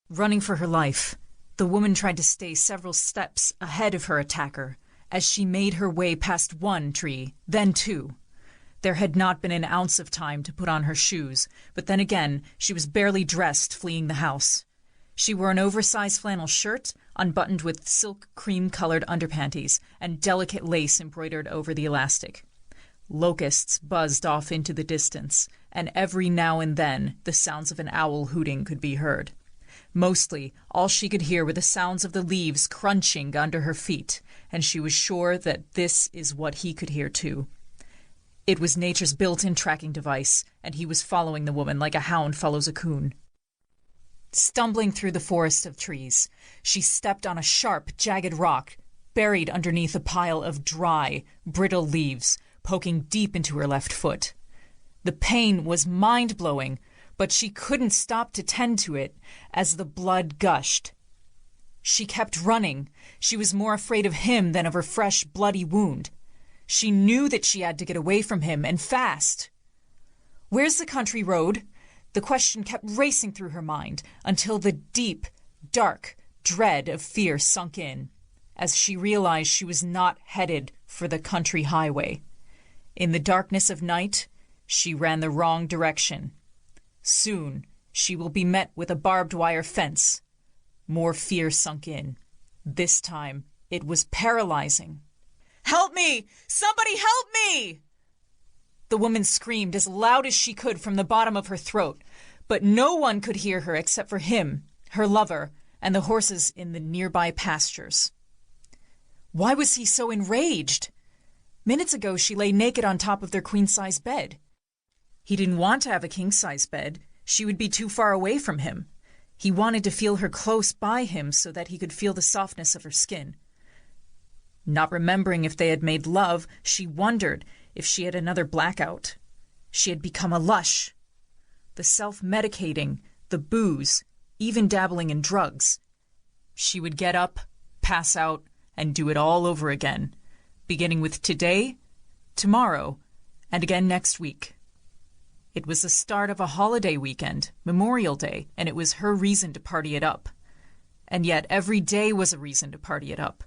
Running for her life, the woman tried to stay several steps ahead of her attacker as she made her way past one tree, then two. There had not been an ounce of time to put on her shoes, but then again she was barely dressed fleeing the house. She wore an oversized flannel shirt, unbuttoned with silk cream-colored underpanties and delicate lace embroidered over the elastic. Locusts buzzed off into the distance, and every now and then the sounds of an owl hooting could be heard. Mostly, all she could hear were the sounds of the leaves crunching under her feet, and she was sure that this is what he could hear too. It was nature's built-in tracking device, and he was following the woman like a hound follows a coon. Stumbling through the forest of trees, she stepped on a sharp, jagged rock, buried underneath a pile of dry, brittle leaves, poking deep into her left foot. The pain was mind-blowing, but she couldn't stop to tend to it as the blood gushed. She kept running. She was more afraid of him than of her fresh, bloody wound. She knew that she had to get away from him, and fast. "Where's the country road?" The question kept racing through her mind until the deep, dark dread of fear sunk in, as she realized she was not headed for the country highway. In the darkness of night, she ran the wrong direction. Soon, she will be met with a barbed wire fence. More fear sunk in. This time, it was paralyzing. "Help me! Somebody help me!" The woman screamed as loud as she could from the bottom of her throat, but no one could hear her except for him, her lover, and the horses in the nearby pastures. Why was he so enraged? Minutes ago, she lay naked on top of their queen-size bed. He didn't want to have a king-size bed. She would be too far away from him. He wanted to feel her close by him so that he could feel the softness of her skin. Not remembering if they had made love, she wondered if she had another blackout. She had become a lush. The self-medicating, the booze, even dabbling in drugs. She would get up, pass out, and do it all over again, beginning with today, tomorrow, and again next week. It was the start of a holiday weekend, Memorial Day, and it was her reason to party it up. And yet every day was a reason to party it up.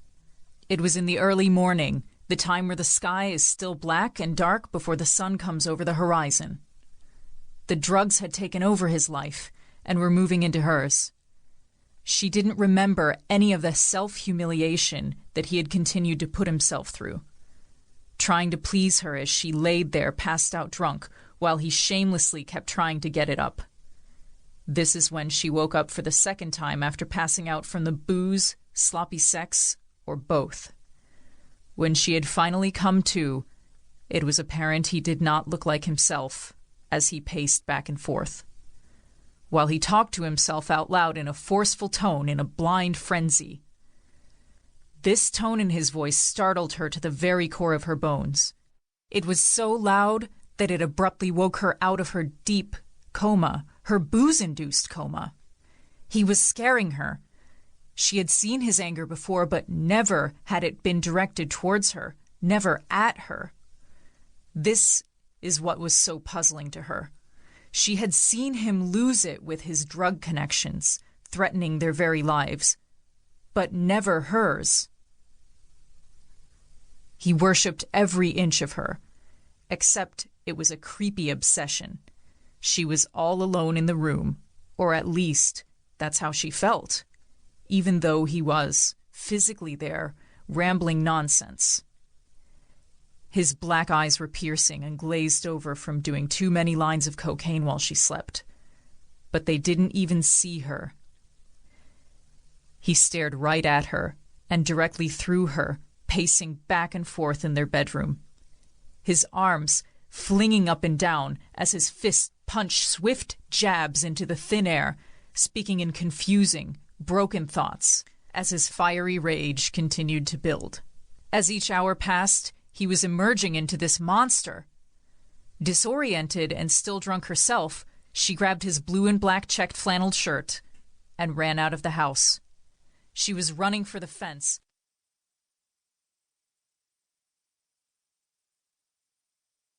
It was in the early morning, the time where the sky is still black and dark before the sun comes over the horizon. The drugs had taken over his life and were moving into hers. She didn't remember any of the self-humiliation that he had continued to put himself through, trying to please her as she laid there passed out drunk while he shamelessly kept trying to get it up. This is when she woke up for the second time after passing out from the booze, sloppy sex, or both. When she had finally come to, it was apparent he did not look like himself as he paced back and forth, while he talked to himself out loud in a forceful tone in a blind frenzy. This tone in his voice startled her to the very core of her bones. It was so loud that it abruptly woke her out of her deep coma, her booze-induced coma. He was scaring her. She had seen his anger before, but never had it been directed towards her, never at her. This is what was so puzzling to her. She had seen him lose it with his drug connections, threatening their very lives, but never hers. He worshipped every inch of her, except it was a creepy obsession. She was all alone in the room, or at least that's how she felt, even though he was physically there, rambling nonsense. His black eyes were piercing and glazed over from doing too many lines of cocaine while she slept, but they didn't even see her. He stared right at her and directly through her, pacing back and forth in their bedroom, his arms flinging up and down as his fists punched swift jabs into the thin air, speaking in confusing, broken thoughts as his fiery rage continued to build. As each hour passed, he was emerging into this monster. Disoriented and still drunk herself, she grabbed his blue and black checked flannel shirt and ran out of the house. She was running for the fence,